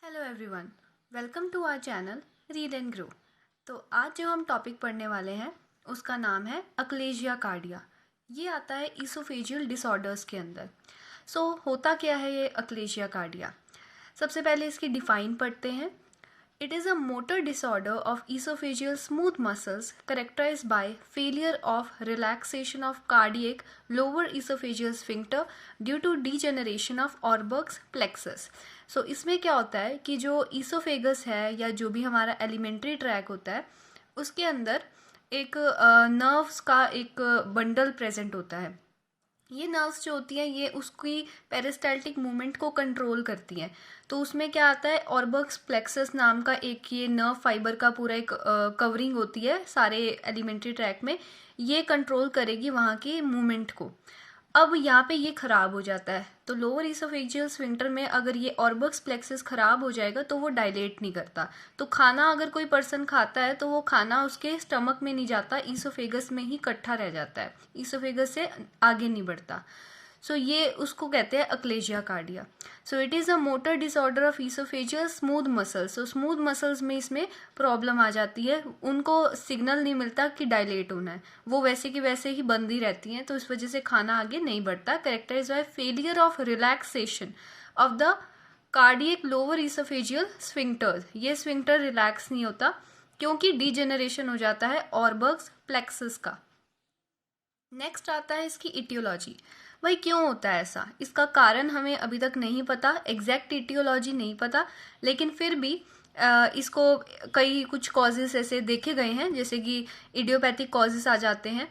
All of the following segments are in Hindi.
Hello everyone, welcome to our channel read and grow. तो आज जो हम टॉपिक पढ़ने वाले हैं उसका नाम है अक्लेजिया कार्डिया। ये आता है ईसोफेजियल डिसऑर्डर्स के अंदर। होता क्या है ये अक्लेजिया कार्डिया? सबसे पहले इसकी डिफाइन पढ़ते हैं। It is a motor disorder of esophageal smooth muscles characterized by failure of relaxation of cardiac lower esophageal sphincter due to degeneration of Orbach's plexus. इसमें क्या होता है कि जो ईसोफेगस है या जो भी हमारा एलिमेंट्री ट्रैक होता है उसके अंदर एक नर्व्स का एक बंडल प्रेजेंट होता है। ये नर्व्स जो होती हैं ये उसकी पेरिस्टाल्टिक मूवमेंट को कंट्रोल करती हैं। तो उसमें क्या आता है, ऑर्बक्स प्लेक्सस नाम का एक ये नर्व फाइबर का पूरा एक कवरिंग होती है सारे एलिमेंट्री ट्रैक में। ये कंट्रोल करेगी वहाँ की मूवमेंट को। अब यहाँ पे ये खराब हो जाता है तो लोअर ईसोफेजियल स्फिंक्टर में अगर ये ऑर्बक्स प्लेक्सस खराब हो जाएगा तो वो डायलेट नहीं करता। तो खाना अगर कोई पर्सन खाता है तो वो खाना उसके स्टमक में नहीं जाता, ईसोफेगस में ही इकट्ठा रह जाता है, ईसोफेगस से आगे नहीं बढ़ता। ये उसको कहते हैं achalasia cardia. It is a motor disorder of oesophageal smooth muscles. Smooth muscles में इसमें प्रॉब्लम आ जाती है, उनको सिग्नल नहीं मिलता कि डायलेट होना है, वो वैसे की वैसे ही बंदी रहती हैं, तो इस वजह से खाना आगे नहीं बढ़ता। Characterise by failure of relaxation of the cardiac lower oesophageal sphincter. ये स्फिंक्टर रिलैक्स नहीं होता क्योंकि डिजेनरेशन हो जाता है ऑर्बक्स प्लेक्सस का। नेक्स्ट आता है इसकी इटियोलॉजी। भाई क्यों होता है ऐसा? इसका कारण हमें अभी तक नहीं पता, एग्जैक्ट इटियोलॉजी नहीं पता, लेकिन फिर भी इसको कई कुछ कॉजेस ऐसे देखे गए हैं जैसे कि इडियोपैथिक कॉजेस आ जाते हैं,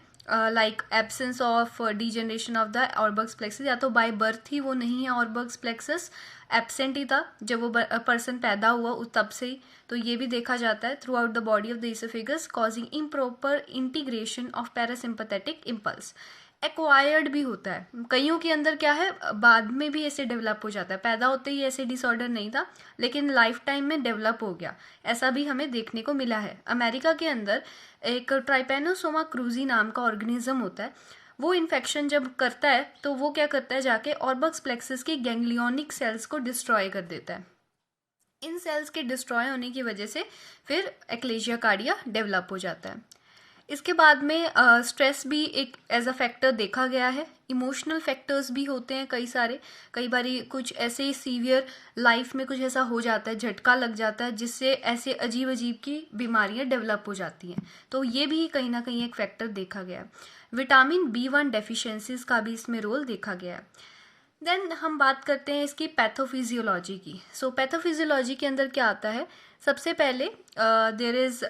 like absence of degeneration of the Auerbach's plexus, या तो बाय बर्थ ही वो नहीं है ऑर्बक्स प्लेक्सस, एब्सेंट ही था जब वो पर्सन पैदा हुआ उस तब से ही। तो ये भी देखा जाता है through out the body of the oesophagus causing improper integration of parasympathetic impulse. Acquired भी होता है, कईयों के अंदर क्या है बाद में भी ऐसे डेवलप हो जाता है, पैदा होते ही ऐसे डिसऑर्डर नहीं था लेकिन लाइफ टाइम में डेवलप हो गया, ऐसा भी हमें देखने को मिला है। अमेरिका के अंदर एक ट्राइपेनोसोमा क्रूजी नाम का ऑर्गेनिज्म होता है, वो इन्फेक्शन जब करता है तो वो क्या करता है, जाके ऑर्बक्स प्लेक्सस की गैंग्लियोनिक सेल्स को डिस्ट्रॉय कर देता है। इन सेल्स के डिस्ट्रॉय होने की वजह से फिर एक्लेजिया कार्डिया डेवलप हो जाता है। इसके बाद में स्ट्रेस भी एक एज अ फैक्टर देखा गया है। इमोशनल फैक्टर्स भी होते हैं कई सारे, कई बारी कुछ ऐसे ही सीवियर लाइफ में कुछ ऐसा हो जाता है, झटका लग जाता है जिससे ऐसे अजीब अजीब की बीमारियां डेवलप हो जाती हैं, तो ये भी कहीं ना कहीं एक फैक्टर देखा गया है। विटामिन B1 डेफिशिएंसीज का भी इसमें रोल देखा गया है। देन हम बात करते हैं इसकी पैथोफिजियोलॉजी की। पैथोफिजियोलॉजी के अंदर क्या आता है, सबसे पहले there is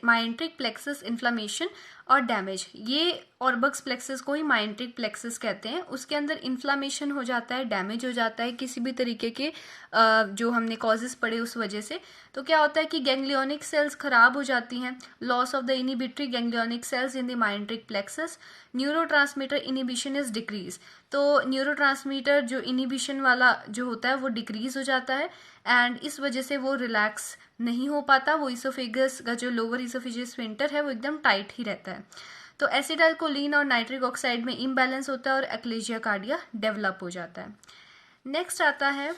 myenteric plexus inflammation और डैमेज। ये ऑर्बक्स प्लेक्सस को ही माइंट्रिक प्लेक्सस कहते हैं। उसके अंदर इन्फ्लामेशन हो जाता है, डैमेज हो जाता है किसी भी तरीके के जो हमने कॉजेस पढ़े उस वजह से। तो क्या होता है कि गैंग्लियोनिक सेल्स खराब हो जाती हैं, loss of the inhibitory ganglionic cells in the myenteric plexus, neurotransmitter inhibition is decrease. तो न्यूरोट्रांसमीटर जो इनिबिशन वाला जो होता है वो डिक्रीज हो जाता है एंड इस वजह से वो रिलैक्स नहीं हो पाता, वो ईसोफेगस का जो लोअर ईसोफेजियल स्फिंक्टर है वो एकदम टाइट ही रहता है। तो एसिटाइल कोलिन और नाइट्रिक ऑक्साइड में इम्बैलेंस होता है और एक्लेजिया कार्डिया डेवलप हो जाता है। नेक्स्ट आता है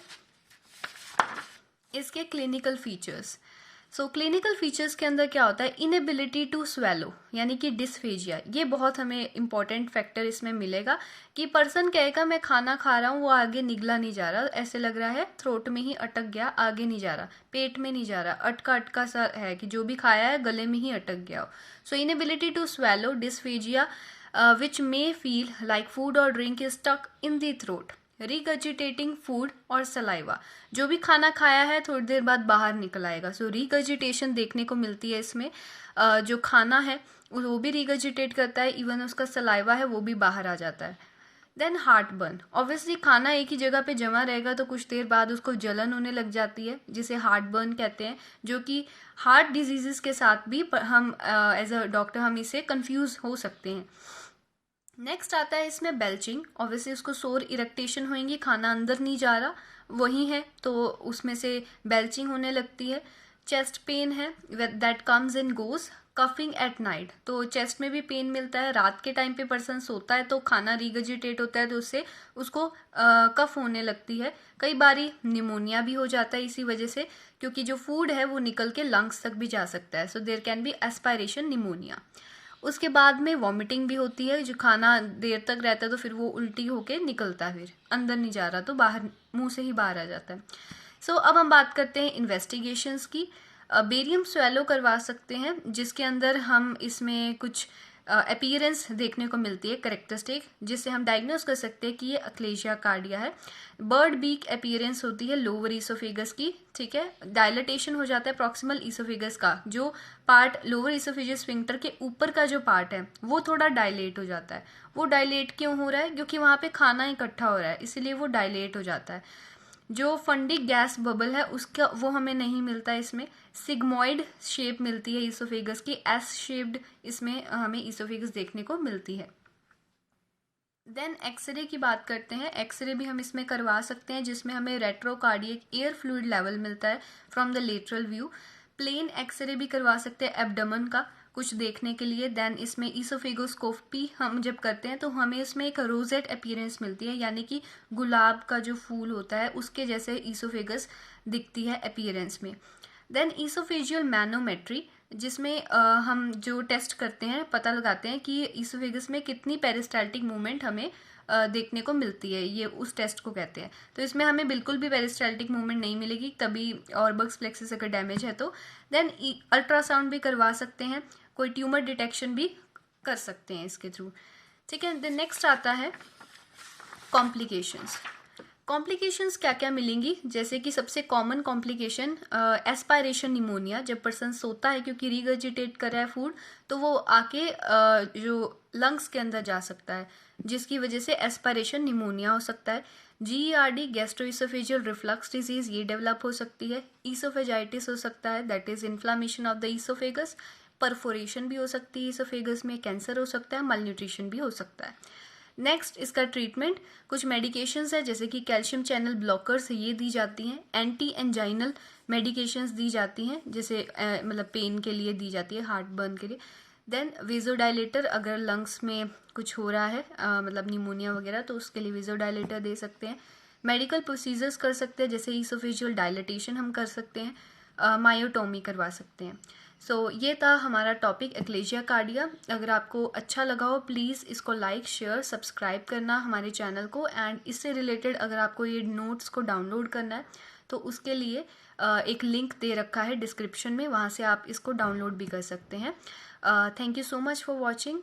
इसके क्लिनिकल फीचर्स। क्लिनिकल फीचर्स के अंदर क्या होता है, इनएबिलिटी टू स्वेलो यानी कि डिस्फेजिया। ये बहुत हमें इंपॉर्टेंट फैक्टर इसमें मिलेगा कि पर्सन कहेगा मैं खाना खा रहा हूँ वो आगे निगला नहीं जा रहा, ऐसे लग रहा है थ्रोट में ही अटक गया, आगे नहीं जा रहा, पेट में नहीं जा रहा, अटका अटका सा है कि जो भी खाया है गले में ही अटक गया हो। Inability to swallow, dysphagia which may feel like food और drink is stuck in the throat, regurgitating food और सलाइवा। जो भी खाना खाया है थोड़ी देर बाद बाहर निकल आएगा। रिगर्जिटेशन देखने को मिलती है इसमें, जो खाना है वो भी रिगर्जिटेट करता है, इवन उसका सलाइवा है वो भी बाहर आ जाता है। देन हार्ट बर्न, ऑब्वियसली खाना एक ही जगह पे जमा रहेगा तो कुछ देर बाद उसको जलन होने लग जाती है जिसे हार्ट बर्न कहते हैं, जो कि हार्ट डिजीजेस के साथ भी हम एज अ डॉक्टर हम इसे कंफ्यूज हो सकते हैं। नेक्स्ट आता है इसमें बेल्चिंग, ऑब्वियसली उसको सोर इरेक्टेशन होएंगी, खाना अंदर नहीं जा रहा वही है तो उसमें से बेल्चिंग होने लगती है। चेस्ट पेन है that comes and goes, coughing at night, तो चेस्ट में भी पेन मिलता है, रात के टाइम पे पर्सन सोता है तो खाना रिगजिटेट होता है तो उससे उसको कफ होने लगती है। कई बारी निमोनिया भी हो जाता है इसी वजह से, क्योंकि जो फूड है वो निकल के लंग्स तक भी जा सकता है। So there can be aspiration pneumonia. उसके बाद में वॉमिटिंग भी होती है, जो खाना देर तक रहता है तो फिर वो उल्टी होके निकलता है, फिर अंदर नहीं जा रहा तो बाहर मुंह से ही बाहर आ जाता है। सो अब हम बात करते हैं इन्वेस्टिगेशंस की। बेरियम स्वेलो करवा सकते हैं, जिसके अंदर हम इसमें कुछ अपीयरेंस देखने को मिलती है, करेक्टरिस्टिक, जिससे हम डायग्नोस कर सकते हैं कि ये अक्लेशिया कार्डिया है। बर्ड बीक अपीयरेंस होती है लोअर ईसोफेगस की, ठीक है। डायलेटेशन हो जाता है प्रॉक्सिमल ईसोफेगस का, जो पार्ट लोअर ईसोफेजियस स्फिंक्टर के ऊपर का जो पार्ट है वो थोड़ा डायलेट हो जाता है। वो डायलेट क्यों हो रहा है? क्योंकि वहाँ पे खाना इकट्ठा हो रहा है, इसीलिए वो डायलेट हो जाता है। जो फंडिक गैस बबल है उसका वो हमें नहीं मिलता है इसमें। सिग्मोइड शेप मिलती है ईसोफेगस की, एस शेप्ड इसमें हमें ईसोफेगस देखने को मिलती है। देन एक्सरे की बात करते हैं। एक्सरे भी हम इसमें करवा सकते हैं, जिसमें हमें रेट्रोकार्डियक एयर फ्लूइड लेवल मिलता है from the lateral view. Plain X-ray भी करवा सकते हैं एब्डोमेन का कुछ देखने के लिए। देन इसमें ईसोफेगोस्कोपी हम जब करते हैं तो हमें इसमें एक रोजेट अपीयरेंस मिलती है, यानी कि गुलाब का जो फूल होता है उसके जैसे ईसोफेगस दिखती है अपीयरेंस में। देन ईसोफेजियल मैनोमेट्री, जिसमें हम जो टेस्ट करते हैं, पता लगाते हैं कि ईसोफेगस में कितनी पेरिस्टाल्टिक मूवमेंट हमें देखने को मिलती है, ये उस टेस्ट को कहते हैं। तो इसमें हमें बिल्कुल भी पेरिस्टाल्टिक मूवमेंट नहीं मिलेगी तभी, और बर्ग्स प्लेक्सिस अगर डैमेज है तो। देन अल्ट्रासाउंड भी करवा सकते हैं, कोई ट्यूमर डिटेक्शन भी कर सकते हैं इसके थ्रू, ठीक है। देन नेक्स्ट आता है कॉम्प्लिकेशंस। कॉम्प्लिकेशंस क्या क्या मिलेंगी? जैसे कि सबसे कॉमन कॉम्प्लिकेशन एस्पायरेशन निमोनिया, जब पर्सन सोता है क्योंकि रिगर्जिटेट कर रहा है फूड तो वो आके जो लंग्स के अंदर जा सकता है, जिसकी वजह से एस्पायरेशन निमोनिया हो सकता है। GERD गैस्ट्रोइसोफेजियल रिफ्लक्स डिजीज ये डेवलप हो सकती है। ईसोफेजाइटिस हो सकता है, that is inflammation of the oesophagus. Perforation भी हो सकती है ईसोफेगस में, कैंसर हो सकता है, मलन्यूट्रिशन भी हो सकता है। नेक्स्ट इसका ट्रीटमेंट, कुछ मेडिकेशंस है जैसे कि कैल्शियम चैनल ब्लॉकर्स ये दी जाती हैं। एंटी एंजाइनल मेडिकेशंस दी जाती हैं, जैसे मतलब पेन के लिए दी जाती है, हार्ट बर्न के लिए। देन वेजोडाइलेटर, अगर लंग्स में कुछ हो रहा है मतलब निमोनिया वगैरह, तो उसके लिए वेजोडाइलेटर दे सकते हैं। मेडिकल प्रोसीजर्स कर सकते हैं, जैसे ईसोफेजियल डायलिटेशन हम कर सकते हैं, मायोटोमी करवा सकते हैं। सो ये था हमारा टॉपिक एक्लेशिया कार्डिया। अगर आपको अच्छा लगा हो प्लीज़ इसको लाइक शेयर सब्सक्राइब करना हमारे चैनल को। एंड इससे रिलेटेड अगर आपको ये नोट्स को डाउनलोड करना है तो उसके लिए एक लिंक दे रखा है डिस्क्रिप्शन में, वहाँ से आप इसको डाउनलोड भी कर सकते हैं। Thank you so much for watching.